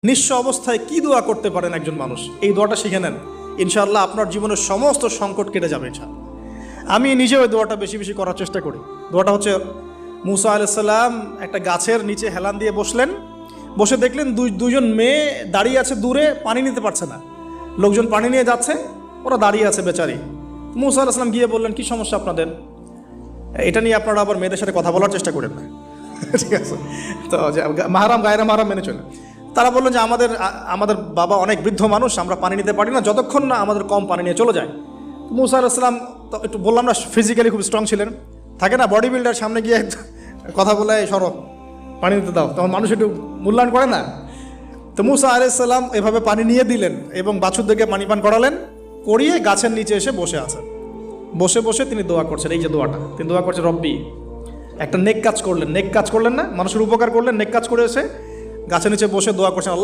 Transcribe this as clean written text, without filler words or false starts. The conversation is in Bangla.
নিঃস্ব অবস্থায় কি দোয়া করতে পারেন একজন মানুষ, এই দোয়াটা শিখে নেন, ইনশাআল্লাহ আপনার জীবনের সমস্ত সংকট কেটে যাবে ইনশাআল্লাহ। আমি নিজেও ওই দোয়াটা বেশি বেশি করার চেষ্টা করি। দোয়াটা হচ্ছে, মুসা আলাইহিস সালাম একটা গাছের নিচে হেলান দিয়ে বসলেন, বসে দেখলেন দুইজন মেয়ে দাঁড়িয়ে আছে দূরে, পানি নিতে পারছে না, লোকজন পানি নিয়ে যাচ্ছে, ওরা দাঁড়িয়ে আছে বেচারি। মুসা আলাইহিস সালাম গিয়ে বললেন, কি সমস্যা আপনাদের? এটা নিয়ে আপনারা আবার মেয়েদের সাথে কথা বলার চেষ্টা করেন না, ঠিক আছে? তো মাহারাম গায়রা মাহারাম মেনে চলে। তারা বললেন যে আমাদের বাবা অনেক বৃদ্ধ মানুষ, আমরা পানি নিতে পারি না যতক্ষণ না আমাদের কম পানি নিয়ে চলে যায়। মুসা আলাইহিস সালাম তো একটু বললাম না, ফিজিক্যালি খুব স্ট্রং ছিলেন, থাকে না বডি বিল্ডার, সামনে গিয়ে কথা বলে সরো পানি নিতে দাও, তখন মানুষ একটু মূল্যায়ন করে না। তো মুসা আলাইহিস সালাম এভাবে পানি নিয়ে দিলেন এবং বাছুরদেরকে পানি পান করালেন, করিয়ে গাছের নিচে এসে বসে আছেন। বসে বসে তিনি দোয়া করছেন, এই যে দোয়াটা তিনি দোয়া করছেন, রব্বি, একটা নেক কাজ করলেন, নেক কাজ করলেন না, মানুষের উপকার করলেন, নেক কাজ করে এসে গাছের নিচে বসে দোয়া করছেন।